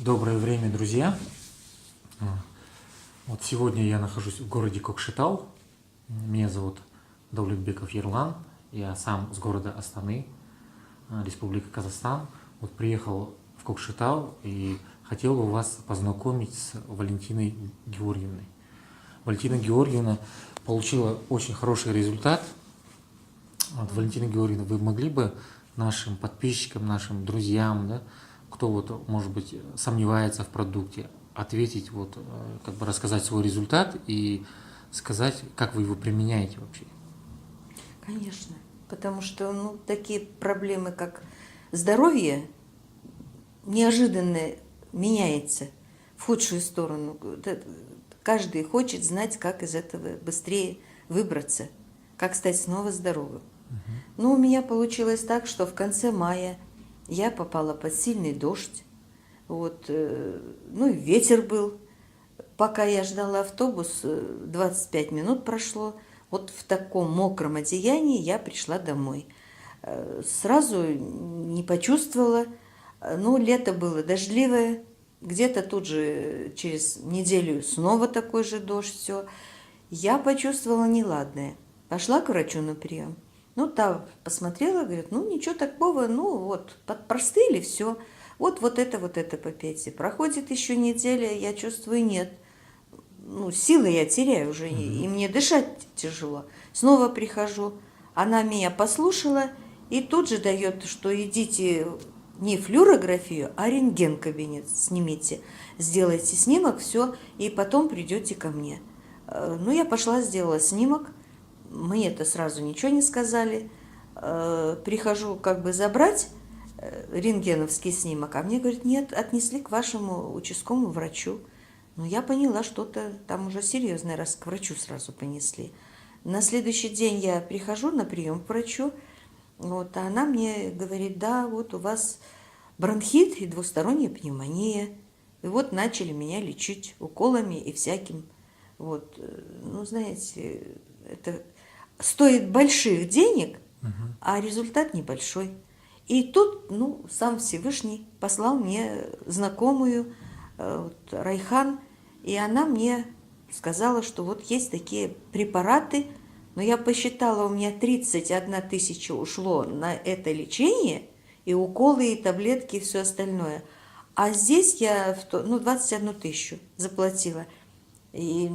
Доброе время, друзья! Вот сегодня я нахожусь в городе Кокшетау. Меня зовут Давлетбеков Ерлан. Я сам с города Астаны, Республика Казахстан. Вот приехал в Кокшетау и хотел бы вас познакомить с Валентиной Георгиевной. Валентина Георгиевна получила очень хороший результат. Вот, Валентина Георгиевна, вы могли бы нашим подписчикам, нашим друзьям, да, кто вот, может быть, сомневается в продукте, ответить, вот, как бы рассказать свой результат и сказать, как вы его применяете вообще? Конечно, потому что такие проблемы, как здоровье, неожиданно меняется в худшую сторону. Каждый хочет знать, как из этого быстрее выбраться, как стать снова здоровым. Но у меня получилось так, что в конце мая я попала под сильный дождь. Вот, и ветер был. Пока я ждала автобус, 25 минут прошло. Вот в таком мокром одеянии я пришла домой. Сразу не почувствовала. Лето было дождливое. Где-то тут же через неделю снова такой же дождь, все. Я почувствовала неладное. Пошла к врачу на прием. Та посмотрела, говорит, ничего такого, простыли, все. Вот это попейте. Проходит еще неделя, я чувствую, нет. Силы я теряю уже, и мне дышать тяжело. Снова прихожу, она меня послушала, и тут же дает, что идите не флюорографию, а рентген-кабинет снимите. Сделайте снимок, все, и потом придете ко мне. Я пошла, сделала снимок. Мне-то сразу ничего не сказали. Прихожу забрать рентгеновский снимок, а мне говорят, нет, отнесли к вашему участковому врачу. Я поняла, что-то там уже серьезное, раз к врачу сразу понесли. На следующий день я прихожу на прием к врачу, а она мне говорит, да, вот у вас бронхит и двусторонняя пневмония. И вот начали меня лечить уколами и всяким. Знаете, это стоит больших денег, а результат небольшой. И тут, сам Всевышний послал мне знакомую, Райхан, и она мне сказала, что вот есть такие препараты, но я посчитала, у меня 31 тысяча ушло на это лечение, и уколы, и таблетки, и все остальное. А здесь я 21 тысячу заплатила. И,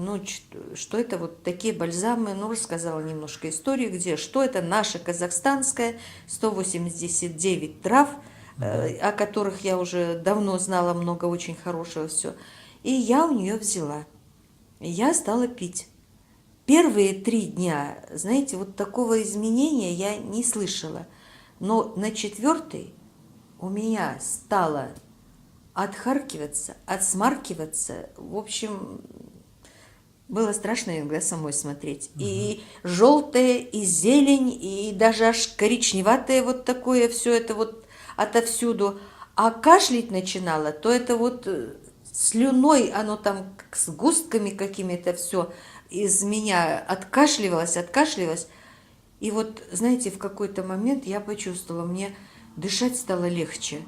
что это вот такие бальзамы, рассказала немножко историю, что это наша казахстанская, 189 трав, о которых я уже давно знала много очень хорошего все. И я у нее взяла. И я стала пить. Первые 3 дня, знаете, вот такого изменения я не слышала. Но на 4-й у меня стало отхаркиваться, отсмаркиваться, в общем... Было страшно иногда самой смотреть. И желтое, и зелень, и даже аж коричневатое вот такое, все это вот отовсюду. А кашлять начинала, то это вот слюной, оно там с густками какими-то все из меня откашливалось. И вот, знаете, в какой-то момент я почувствовала, мне дышать стало легче.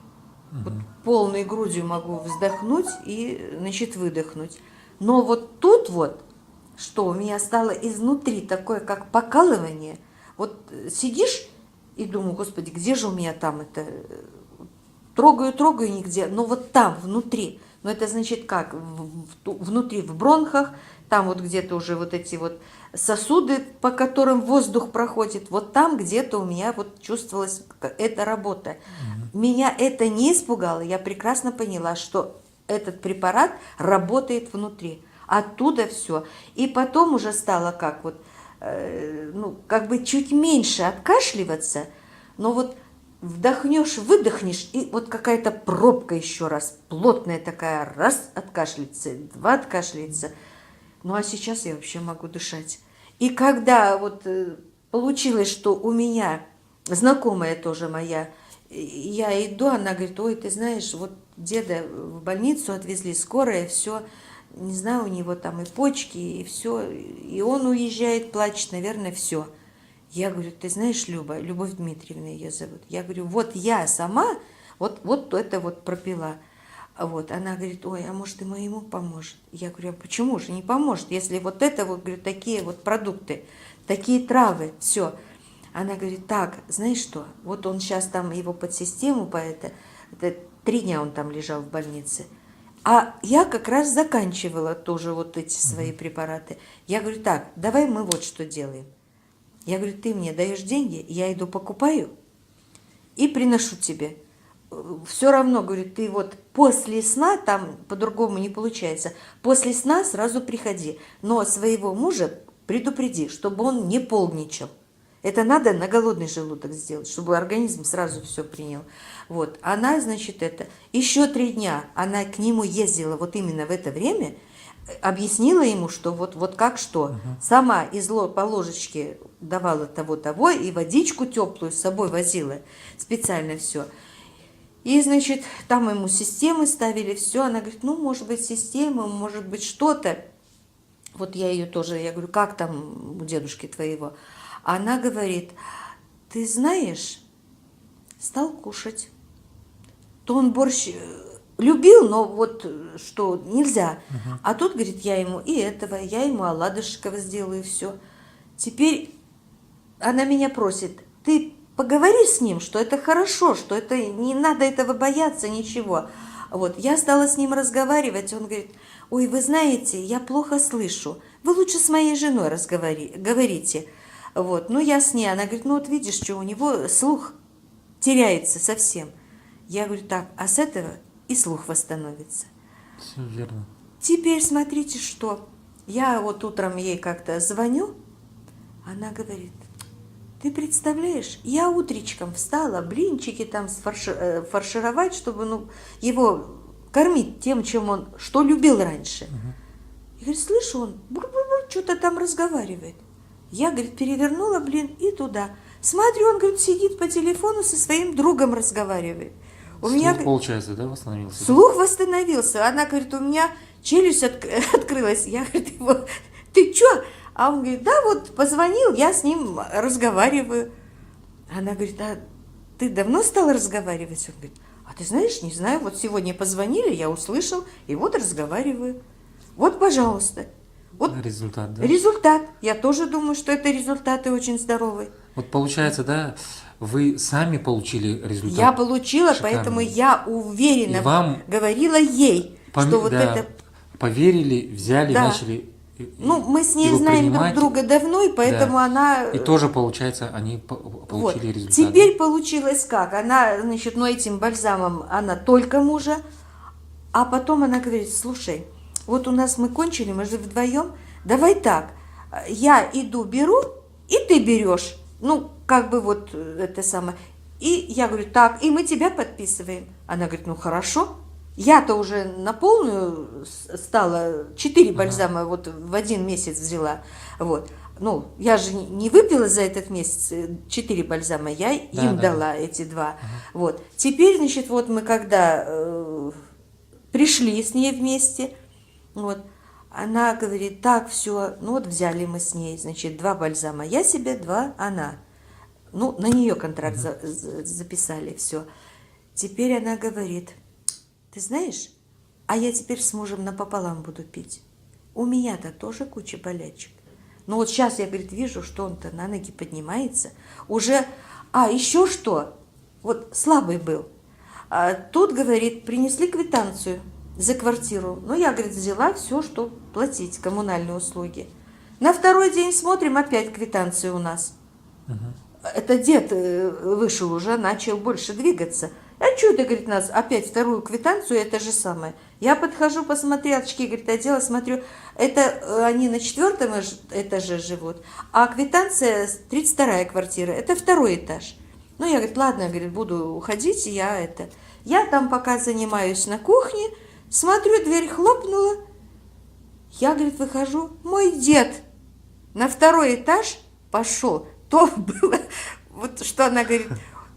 Вот полной грудью могу вздохнуть и, выдохнуть. Но вот тут вот, что у меня стало изнутри такое, как покалывание. Вот сидишь и думаю, господи, где же у меня там это? Трогаю нигде, но вот там, внутри. Но это значит как? Внутри, в бронхах, там вот где-то уже вот эти вот сосуды, по которым воздух проходит, вот там где-то у меня вот чувствовалась эта работа. Меня это не испугало, я прекрасно поняла, что этот препарат работает внутри. Оттуда все. И потом уже стало чуть меньше откашливаться, но вот вдохнешь, выдохнешь, и вот какая-то пробка еще раз, плотная такая, раз откашляется, 2 откашляется. А сейчас я вообще могу дышать. И когда вот получилось, что у меня знакомая тоже моя, я иду, она говорит, ой, ты знаешь, вот деда в больницу отвезли, скорая, все, не знаю, у него там и почки, и все, и он уезжает, плачет, наверное, все. Я говорю, ты знаешь, Люба, Любовь Дмитриевна ее зовут, я говорю, вот я сама вот это вот пропила. Вот, она говорит, ой, а может и моему поможет? Я говорю, а почему же не поможет, если вот это вот, говорю, такие вот продукты, такие травы, все. Она говорит, так, знаешь что, вот он сейчас там его под систему, это 3 дня он там лежал в больнице, а я как раз заканчивала тоже вот эти свои препараты. Я говорю, так, давай мы вот что делаем. Я говорю, ты мне даешь деньги, я иду покупаю и приношу тебе. Все равно, говорю, ты вот после сна, там по-другому не получается, после сна сразу приходи, но своего мужа предупреди, чтобы он не полничал. Это надо на голодный желудок сделать, чтобы организм сразу все принял. Вот, она, значит, еще 3 дня она к нему ездила вот именно в это время, объяснила ему, что вот как что. Сама по ложечке давала того, и водичку теплую с собой возила, специально все. И, значит, там ему системы ставили, все. Она говорит, ну, может быть, система, может быть, что-то. Вот я ее тоже, я говорю, как там у дедушки твоего? Она говорит, ты знаешь, стал кушать. То он борщ любил, но вот что нельзя. А тут, говорит, я ему и этого, я ему оладушков сделаю, все. Теперь она меня просит, ты поговори с ним, что это хорошо, что это не надо этого бояться, ничего. Вот, я стала с ним разговаривать, он говорит, ой, вы знаете, я плохо слышу, вы лучше с моей женой говорите. Вот, ну я с ней, она говорит, ну вот видишь, что у него слух теряется совсем. Я говорю, так, а с этого и слух восстановится. Все верно. Теперь смотрите, что. Я вот утром ей как-то звоню, она говорит, ты представляешь, я утречком встала, блинчики там фаршировать, чтобы его кормить тем, чем он, что любил раньше. Я говорю, слышу, он что-то там разговаривает. Я, говорит, перевернула блин и туда. Смотрю, он, говорит, сидит по телефону со своим другом разговаривает. Слух, меня, получается, да, восстановился? Слух восстановился. Она говорит, у меня челюсть открылась. Я, говорит, ты что? А он говорит, да, вот позвонил, я с ним разговариваю. Она говорит, а ты давно стала разговаривать? Он говорит, а ты знаешь, не знаю, вот сегодня позвонили, я услышал, и вот разговариваю. Вот, пожалуйста. Вот результат, да? Результат. Я тоже думаю, что это результаты очень здоровые. Вот получается, да, вы сами получили результат. Я получила, шикарный. Поэтому я уверенно вам говорила ей, что вот это... Поверили, взяли, да. Начали Ну, мы с ней знаем друг друга давно, и поэтому да. она... И тоже, получается, они получили вот. результат. Теперь получилось как? Она, значит, этим бальзамом она только мужа, а потом она говорит, слушай, вот у нас мы кончили, мы же вдвоем, давай так, я иду беру, и ты берешь, ну, как бы вот это самое. И я говорю, так, и мы тебя подписываем. Она говорит, ну, хорошо. Я-то уже на полную стала, 4 бальзама вот в 1 месяц взяла. Вот. Ну, я же не выпила за этот месяц 4 бальзама, я им дала эти 2. Вот. Теперь, значит, вот мы когда пришли с ней вместе, вот, она говорит, так, все, ну вот взяли мы с ней, значит, 2 бальзама, я себе 2, она. Ну, на нее контракт записали, все. Теперь она говорит, ты знаешь, а я теперь с мужем напополам буду пить. У меня-то тоже куча болячек. Ну вот сейчас я, говорит, вижу, что он-то на ноги поднимается. Уже, еще что, вот слабый был. А тут, говорит, принесли квитанцию за квартиру. Ну, я, говорит, взяла все, что платить, коммунальные услуги. На 2-й день смотрим, опять квитанция у нас. Это дед вышел уже, начал больше двигаться. А что ты, говорит, нас опять 2-ю квитанцию, это же самое. Я подхожу, посмотрю, очки, говорит, одела, смотрю, это они на 4-м этаже живут, а квитанция 32-я квартира, это 2-й этаж. Ну, я, говорит, ладно, говорит, буду уходить, я там пока занимаюсь на кухне, смотрю, дверь хлопнула, я, говорит, выхожу, мой дед на 2-й этаж пошел. То было, вот что она говорит,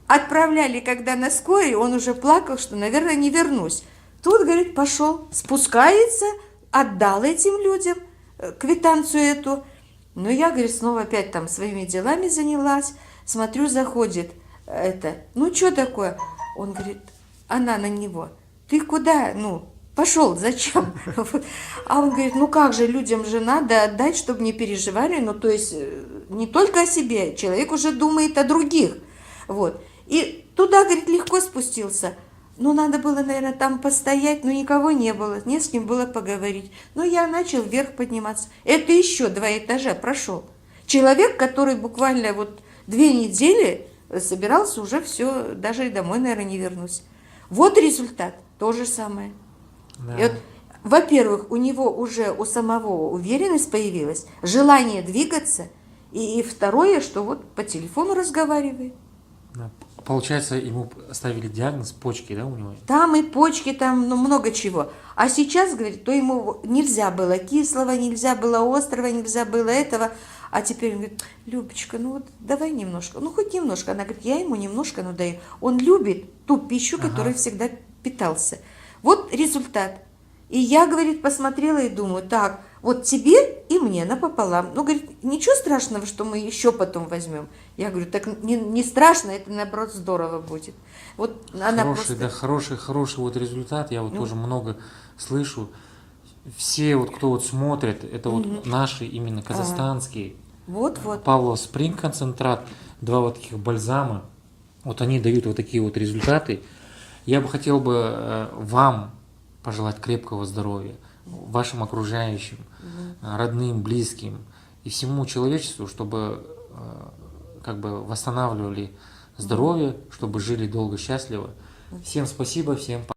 отправляли, когда на скорой, он уже плакал, что, наверное, не вернусь. Тут, говорит, пошел, спускается, отдал этим людям квитанцию эту. Но я, говорит, снова опять там своими делами занялась. Смотрю, заходит ну, что такое? Он говорит, она на него, ты куда? Ну, пошел, зачем? Вот. А он говорит, ну как же, людям же надо отдать, чтобы не переживали. Ну, то есть не только о себе, человек уже думает о других. Вот. И туда, говорит, легко спустился. Ну, надо было, наверное, там постоять, но никого не было, не с кем было поговорить. Ну, я начал вверх подниматься. Это еще 2 этажа прошел. Человек, который буквально вот 2 недели собирался уже все, даже и домой, наверное, не вернусь. Вот результат, то же самое. Да. И вот, во-первых, у него уже у самого уверенность появилась, желание двигаться, и второе, что вот по телефону разговаривает. Да. Получается, ему ставили диагноз почки, да, у него? Там и почки, там ну, много чего. А сейчас, говорит, то ему нельзя было кислого, нельзя было острого, нельзя было этого. А теперь он говорит, Любочка, ну вот давай немножко, ну хоть немножко. Она говорит, я ему немножко, ну даю. Он любит ту пищу, которой всегда питался. Вот результат. И я, говорит, посмотрела и думаю, так, вот тебе и мне напополам. Ну, говорит, ничего страшного, что мы еще потом возьмем. Я говорю, так не страшно, это наоборот здорово будет. Вот она Хороший, просто... да, хороший вот результат. Я вот тоже много слышу. Все вот, кто вот смотрит, это вот наши именно казахстанские. Вот. Павлов Спринг концентрат, 2 вот таких бальзама. Вот они дают вот такие вот результаты. Я бы хотел бы вам пожелать крепкого здоровья, вашим окружающим, родным, близким и всему человечеству, чтобы как бы восстанавливали здоровье, чтобы жили долго, счастливо. Всем спасибо, всем пока.